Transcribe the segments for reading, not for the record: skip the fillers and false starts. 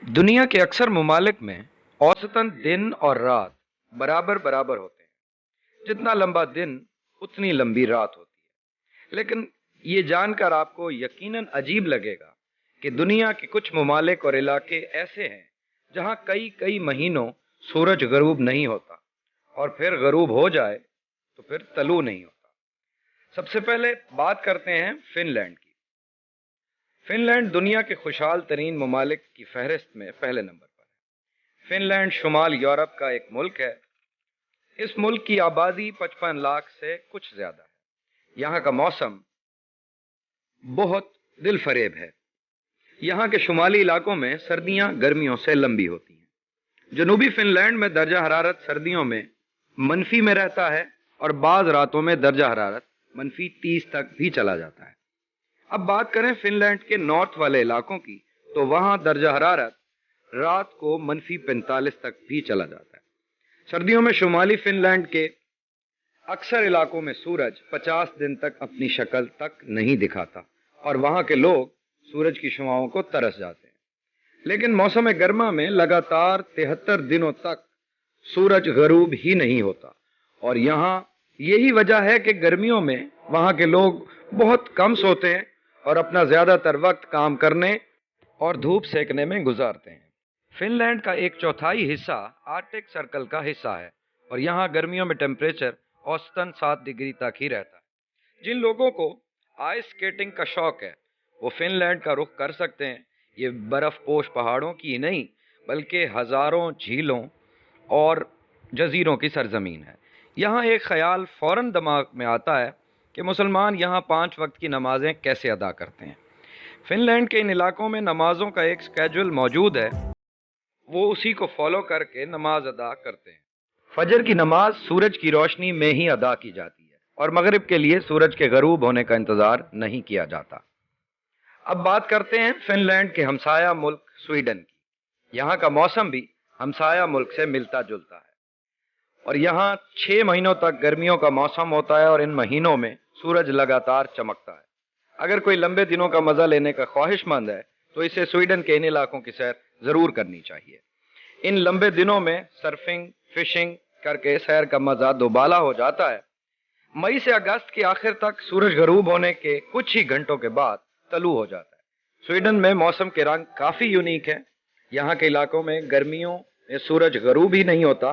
दुनिया के अक्सर ममालिक में औसतन दिन और रात बराबर बराबर होते हैं। जितना लंबा दिन उतनी लंबी रात होती है। लेकिन ये जानकर आपको यकीनन अजीब लगेगा कि दुनिया के कुछ ममालिक और इलाके ऐसे हैं जहां कई कई महीनों सूरज गरूब नहीं होता, और फिर गरूब हो जाए तो फिर तलू नहीं होता। सबसे पहले बात करते हैं फिनलैंड की। फिनलैंड दुनिया के खुशहाल तरीन ममालिक की फहरिस्त में पहले नंबर पर है। फिनलैंड शुमाल यूरोप का एक मुल्क है। इस मुल्क की आबादी 55 लाख से कुछ ज्यादा है। यहाँ का मौसम बहुत दिल फरेब है। यहाँ के शुमाली इलाकों में सर्दियाँ गर्मियों से लंबी होती हैं। जनूबी फिनलैंड में दर्जा हरारत सर्दियों में मनफी में रहता है, और बाज रातों में दर्जा हरारत मनफी 30 तक भी चला जाता है। अब बात करें फिनलैंड के नॉर्थ वाले इलाकों की, तो वहां दर्जा हरारत रात को मनफी 45 तक भी चला जाता है। सर्दियों में शुमाली फिनलैंड के अक्सर इलाकों में सूरज 50 दिन तक अपनी शक्ल तक नहीं दिखाता, और वहां के लोग सूरज की शुआओं को तरस जाते हैं। लेकिन मौसम गर्मा में लगातार 73 दिनों तक सूरज गरूब ही नहीं होता, और यहाँ यही वजह है कि गर्मियों में वहां के लोग बहुत कम सोते हैं और अपना ज्यादातर वक्त काम करने और धूप सेकने में गुजारते हैं। फिनलैंड का एक चौथाई हिस्सा आर्कटिक सर्कल का हिस्सा है, और यहाँ गर्मियों में टेम्परेचर औसतन 7 डिग्री तक ही रहता है। जिन लोगों को आइस स्केटिंग का शौक है वो फिनलैंड का रुख कर सकते हैं। ये बर्फ पोश पहाड़ों की ही नहीं बल्कि हजारों झीलों और जजीरों की सरजमीन है। यहाँ एक ख्याल फौरन दिमाग में आता है कि मुसलमान यहाँ 5 वक्त की नमाजें कैसे अदा करते हैं। फिनलैंड के इन इलाकों में नमाजों का एक स्केड्यूल मौजूद है, वो उसी को फॉलो करके नमाज अदा करते हैं। फजर की नमाज सूरज की रोशनी में ही अदा की जाती है, और मगरिब के लिए सूरज के गरूब होने का इंतजार नहीं किया जाता। अब बात करते हैं फिनलैंड के हमसाया मुल्क स्वीडन की। यहाँ का मौसम भी हमसाया मुल्क से मिलता जुलता है, और यहाँ 6 महीनों तक गर्मियों का मौसम होता है, और इन महीनों में सूरज लगातार चमकता है। अगर कोई लंबे दिनों का मजा लेने का ख्वाहिशमंद है तो इसे स्वीडन के इन इलाकों की सैर जरूर करनी चाहिए। इन लंबे दिनों में सर्फिंग फिशिंग करके सैर का मजा दोबाला हो जाता है। मई से अगस्त के आखिर तक सूरज गरूब होने के कुछ ही घंटों के बाद तलू हो जाता है। स्वीडन में मौसम के रंग काफी यूनिक है। यहाँ के इलाकों में गर्मियों में सूरज गरूब ही नहीं होता,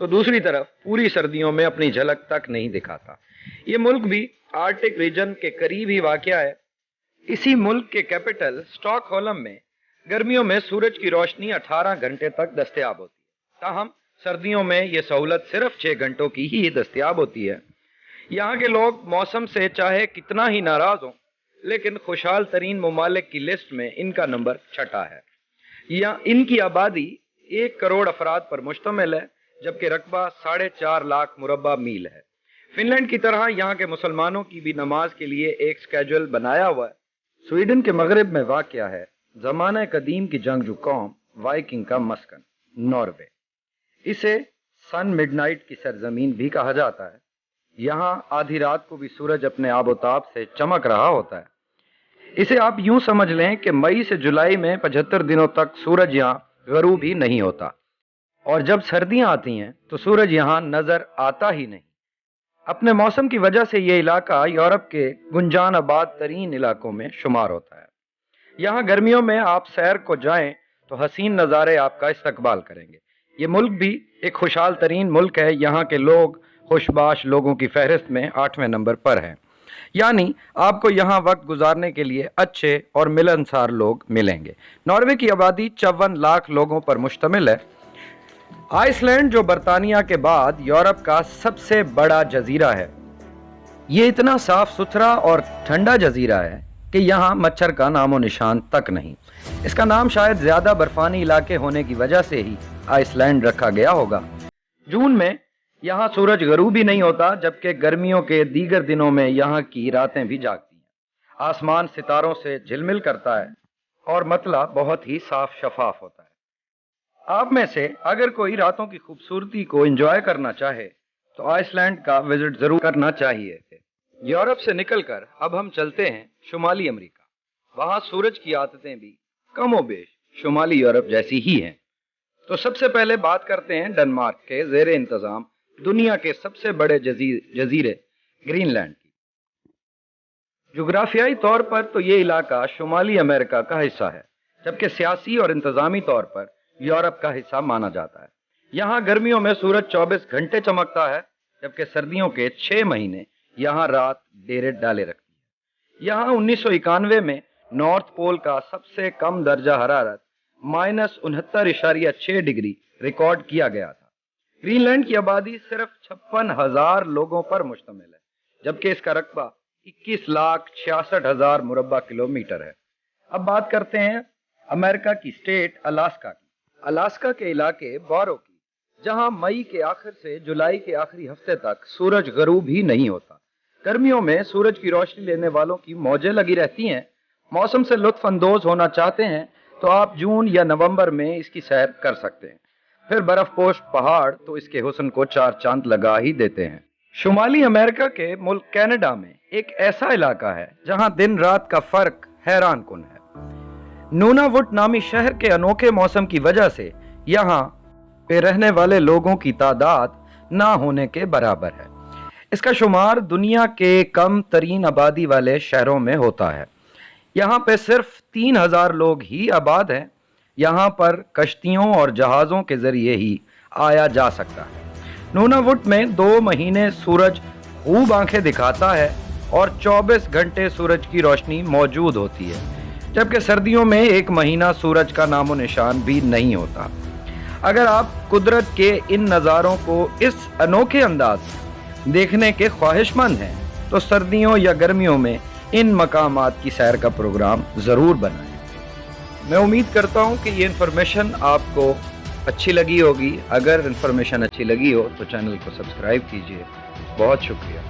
तो दूसरी तरफ पूरी सर्दियों में अपनी झलक तक नहीं दिखाता। ये मुल्क भी आर्कटिक रीजन के करीब ही वाक़या है। इसी मुल्क के कैपिटल स्टॉकहोल्म में गर्मियों में सूरज की रोशनी 18 घंटे तक दस्तयाब होती है। ताहम सर्दियों में यह सहूलत सिर्फ 6 घंटों की ही दस्तयाब होती है। यहाँ के लोग मौसम से चाहे कितना ही नाराज हों, लेकिन खुशहाल तरीन ममालिक की लिस्ट में इनका नंबर 6 है। यहाँ इनकी आबादी 1 करोड़ अफराद पर मुश्तमिल है, जबकि रकबा 4.5 लाख मुरब्बा मील है। फिनलैंड की तरह यहाँ के मुसलमानों की भी नमाज के लिए एक स्केड्यूल बनाया हुआ है। स्वीडन के मगरब में वाक़या है ज़माना कदीम की जंगजू कौम वाइकिंग का मस्कन नॉर्वे। इसे सन मिडनाइट की सरजमीन भी कहा जाता है। यहाँ आधी रात को भी सूरज अपने आबोताब से चमक रहा होता है। इसे आप यूं समझ लें कि मई से जुलाई में 75 दिनों तक सूरज यहाँ गरूब ही नहीं होता, और जब सर्दियां आती हैं तो सूरज यहाँ नजर आता ही नहीं। अपने मौसम की वजह से ये इलाका यूरोप के गुंजान आबाद तरीन इलाकों में शुमार होता है। यहाँ गर्मियों में आप सैर को जाएं तो हसीन नज़ारे आपका इस्तकबाल करेंगे। ये मुल्क भी एक खुशहाल तरीन मुल्क है। यहाँ के लोग खुशबाश लोगों की फहरिस्त में 8वें नंबर पर हैं। यानी आपको यहाँ वक्त गुजारने के लिए अच्छे और मिलनसार लोग मिलेंगे। नॉर्वे की आबादी 54 लाख लोगों पर मुश्तमिल है। आइसलैंड जो बर्तानिया के बाद यूरोप का सबसे बड़ा जजीरा है, ये इतना साफ सुथरा और ठंडा जजीरा है कि यहाँ मच्छर का नामो निशान तक नहीं। इसका नाम शायद ज्यादा बर्फानी इलाके होने की वजह से ही आइसलैंड रखा गया होगा। जून में यहाँ सूरज गरूब ही नहीं होता, जबकि गर्मियों के दीगर दिनों में यहाँ की रातें भी जागती हैं। आसमान सितारों से झिलमिल करता है और मतला बहुत ही साफ शफाफ होता है। आप में से अगर कोई रातों की खूबसूरती को एंजॉय करना चाहे तो आइसलैंड का विजिट जरूर करना चाहिए। यूरोप से निकलकर अब हम चलते हैं शुमाली अमेरिका। वहां सूरज की आदतें भी कमोबेश شمالی یورپ جیسی ہی ہیں۔ تو سب سے پہلے بات کرتے ہیں ڈنمارک کے زیر انتظام دنیا کے سب سے بڑے جزیرے گرین لینڈ کی۔ جغرافیائی طور پر تو یہ علاقہ شمالی امریکہ کا حصہ ہے، جبکہ سیاسی اور انتظامی طور پر یورپ کا حصہ مانا جاتا ہے۔ یہاں گرمیوں میں سورج 24 گھنٹے چمکتا ہے، جبکہ سردیوں کے 6 مہینے یہاں رات ڈیرے ڈالے رکھتی ہے۔ یہاں 1991 میں نارتھ پول کا سب سے کم درجہ حرارت -69.6 ڈگری ریکارڈ کیا گیا تھا۔ گرین لینڈ کی آبادی صرف 56,000 لوگوں پر مشتمل ہے، جبکہ اس کا رقبہ 21,66,000 مربع کلومیٹر ہے۔ اب بات کرتے ہیں امریکہ کی اسٹیٹ الاسکا کی۔ الاسکا کے علاقے بارو کی، جہاں مئی کے آخر سے جولائی کے آخری ہفتے تک سورج غروب ہی نہیں ہوتا۔ گرمیوں میں سورج کی روشنی لینے والوں کی موجیں لگی رہتی ہیں۔ موسم سے لطف اندوز ہونا چاہتے ہیں تو آپ جون یا نومبر میں اس کی سیر کر سکتے ہیں۔ پھر برف پوش پہاڑ تو اس کے حسن کو 4 چاند لگا ہی دیتے ہیں۔ شمالی امریکہ کے ملک کینیڈا میں ایک ایسا علاقہ ہے جہاں دن رات کا فرق حیران کن ہے۔ نوناوٹ نامی شہر کے انوکھے موسم کی وجہ سے یہاں پہ رہنے والے لوگوں کی تعداد نہ ہونے کے برابر ہے۔ اس کا شمار دنیا کے کم ترین آبادی والے شہروں میں ہوتا ہے۔ یہاں پہ صرف 3,000 لوگ ہی آباد ہیں۔ یہاں پر کشتیوں اور جہازوں کے ذریعے ہی آیا جا سکتا ہے۔ نوناوٹ میں 2 مہینے سورج خوب آنکھیں دکھاتا ہے اور 24 گھنٹے سورج کی روشنی موجود ہوتی ہے، جبکہ سردیوں میں 1 مہینہ سورج کا نام و نشان بھی نہیں ہوتا۔ اگر آپ قدرت کے ان نظاروں کو اس انوکھے انداز دیکھنے کے خواہش مند ہیں تو سردیوں یا گرمیوں میں ان مقامات کی سیر کا پروگرام ضرور بنائیں۔ میں امید کرتا ہوں کہ یہ انفارمیشن آپ کو اچھی لگی ہوگی۔ اگر انفارمیشن اچھی لگی ہو تو چینل کو سبسکرائب کیجیے۔ بہت شکریہ۔